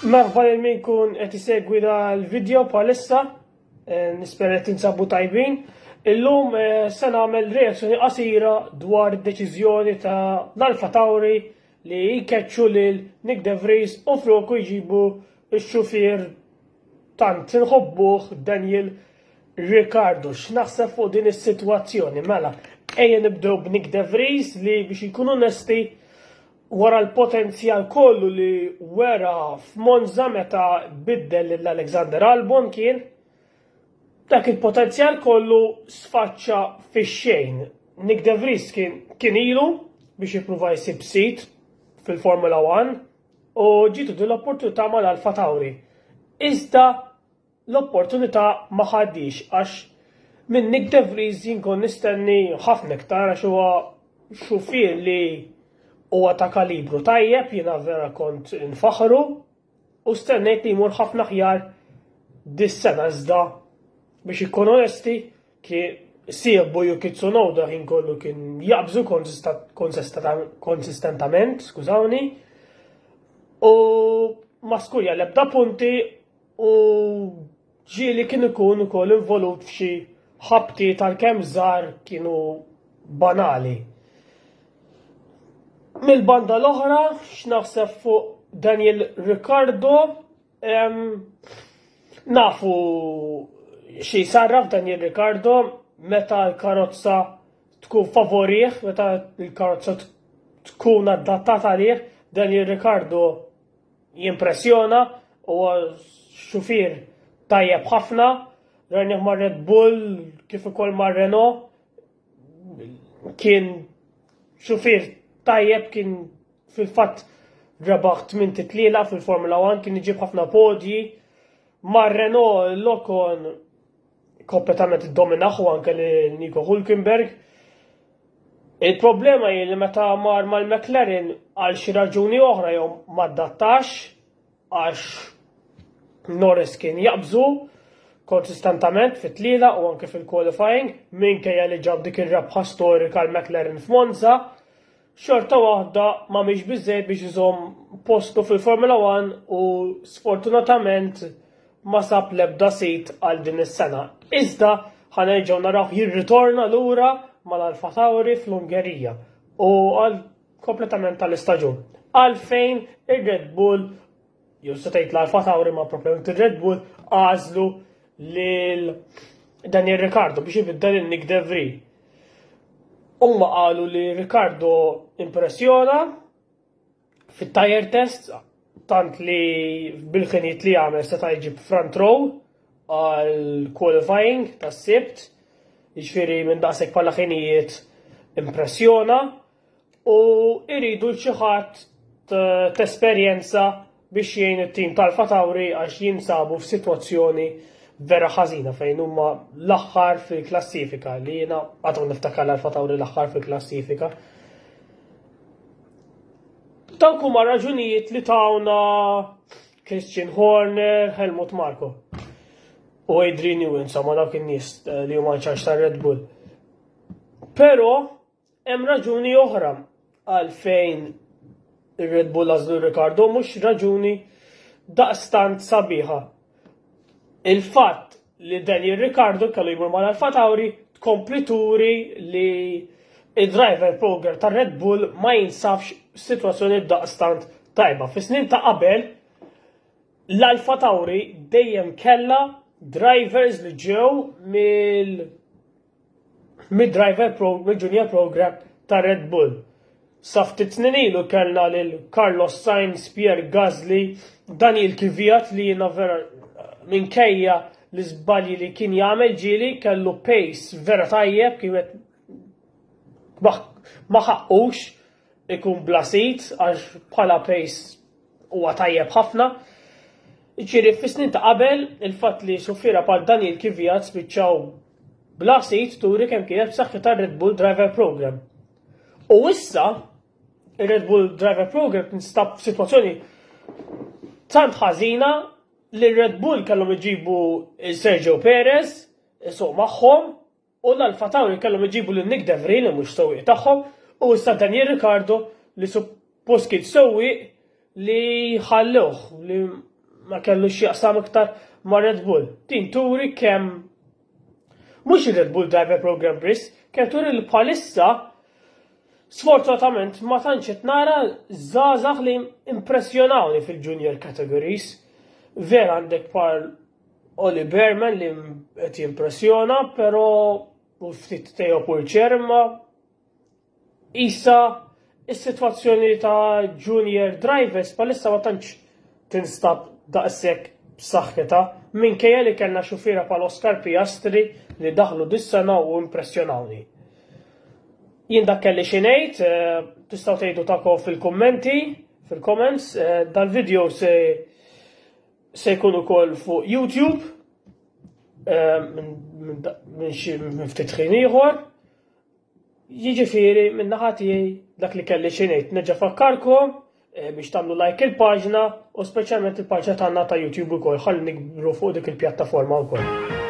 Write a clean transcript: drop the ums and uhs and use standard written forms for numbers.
Merħba lil min kun qed isegwi dal-video bħalissa, nispera li tinsabu tajbin. Illum se nagħmel reazzjoni qasira dwar id-deċiżjoni ta' l-Alpha Tauri li jkeċċu lil Nick De Vries u floku jġibu x-xufier tant inħobbuh Daniel Ricciardo. X'naħseb fuq din is-sitwazzjoni? Mela, ejja nibdew b'Nick De Vries li biex ikun onesti wara l-potenzjal kollu li wera f'Monza meta biddel l-Alexander Albon kien, dak il-potenzjal kollu sfaċċa fix-xejn. Nick De Vries kien ilu biex jippruva jsib sit fil-Formula 1 u ġitu din l-opportunità mal-Alpha Tauri. Iżda l-opportunità ma ħaddix għax minn Nick De Vries jinkun nistenni ħafna iktar għax huwa xufier li huwa ta' kalibru tajjeb, jiena vera kont infaħru u stennejt li jmur ħafna ħjar dis-sena iżda biex ikun onesti siebu Yuki Tsunoda ħin kollu kien jaqbżu konsistentament, skużawni, u ma skurja l-ebda punti u ġieli kien ikun ukoll involut f'xi ħabti tal-kemm żgħar kienu banali. Mill-banda l-oħra, x'naħseb fuq Daniel Ricciardo, nafu xi sarraf Daniel Ricciardo meta l-karozza tkun favorih, meta l-karozza tkun adattata għalih, Daniel Ricciardo jimpressjona u xufier tajjeb ħafna, rajnih ma' Red Bull kif ukoll ma' Renault, kien xufier tajjeb, kien fil-fatt rebaħ 8 titliela fil-Formula 1, kien iġib ħafna podji, ma' Renault l-Ocon kompletament id-dominaħu anke li Nico Hülkenberg. Il-problema hi li meta mar mal-McLaren għal xi raġuni oħra jew ma adattax għax Norris kien jaqbżu konsistentament fit-tliela u anke fil-qualifying minkejja li ġab dik ir-rebħa storika l-McLaren f'Monza, xorta waħda ma mhix biżżejjed biex iżomm postu fil-Formula 1 u sfortunatament ma sab l-ebda sit għal din is-sena. Iżda ħanerġgħu naraw jirritorna lura mal-Alpha Tauri fl-Ungerija u għal kompletament tal-istaġun. Għalfejn ir-Red Bull, jew se tgħid l-Alpha Tauri ma propjament ir-Red Bull għażlu lil Daniel Ricciardo biex ibiddel il-Nick De Vries. Huma qalu li Ricciardo impressjona fit-tire test, tant li bil-ħinijiet li għamel seta' jġib front row għal qualifying tas-sibt, jiġifieri minn daqshekk bħala ħinijiet impressjona u jridu xi ħadd t-esperjenza biex jgħin it-tim tal-Alpha Tauri għax jinsabu f'sitwazzjoni vera ħażina fejn huma l-aħħar fil-klassifika li jiena għadhom niftakar l-Alpha Tauri l-aħħar fil-klassifika. Dawk huma raġunijiet li tawna Christian Horner, Helmut Marko u Adrian Newey, insomma dawk in-nies li huma ċarġ tar-Red Bull. Però hemm raġuni oħra għalfejn ir-Red Bull għażlu Ricciardo mhux raġuni daqstant sabiħa. Il-fatt li Daniel Ricciardo kellu jmur mal-Alpha Tauri tkompli turi li id-driver program tar Red Bull ma jinsabx situazzjoni daqstant tajba. Fis-snin ta' qabel l-Alpha Tauri dejjem kella drivers li ġew mill-junior program tar Red Bull. Sa ftit snin ilu kellna lil Carlos Sainz, Pierre Gasly, Daniel Kvyat li jiena vera minkejja l-iżbalji li kien jagħmel ġieli kellu pace vera tajjeb, kienet ma ħaqqux ikun bla sit għax bħala pace huwa tajjeb ħafna. Ġieli fis-snin ta' qabel il-fatt li xufiera bħal Daniel Kvyat spiċċaw bla sit turi kemm kienet b'saħħitha Red Bull Driver Program. U issa ir-Red Bull Driver Program tinstab f'sitwazzjoni tant ħażina li Red Bull kellhom iġibu Sergio Perez isuq magħhom u l-Alpha Tauri kellhom iġibu lil Nick De Vries li mhux sewwieq tagħhom u issa Daniel Ricciardo li suppost kien sewwieq li ħalluh li ma kellux jaqsam iktar ma' Red Bull. Din turi kemm mhux ir-Red Bull Driver Program Briss, kemm turi li bħalissa sfortunatament ma tantx qed nara żgħażagħ li impressjonawni fil-junior categories. Vera għandek bħal Oli Berman li qed jimpressjona, però u ftit Teo Purcher imma issa is-sitwazzjoni ta' junior drivers bħalissa ma tantx tinstab daqshekk b'saħħitha minkejja li kellna xufiera bħal Oscar Piastri li daħlu dis-sena u impressjonawni. Jien dak kelli xi ngħid, tistgħu tgħidu tagħkom fil-kummenti, fil-comments, dal-video se jkun ukoll fuq YouTube minn ftit ħin ieħor. Jiġifieri minn naħa tiegħi dak li kelli xi ngħid. Nerġa' fakkarkom biex tagħmlu like il-paġna u speċjalment il-paġna tagħna ta' YouTube ukoll ħalli nikbru fuq dik il-pjattaforma wkoll.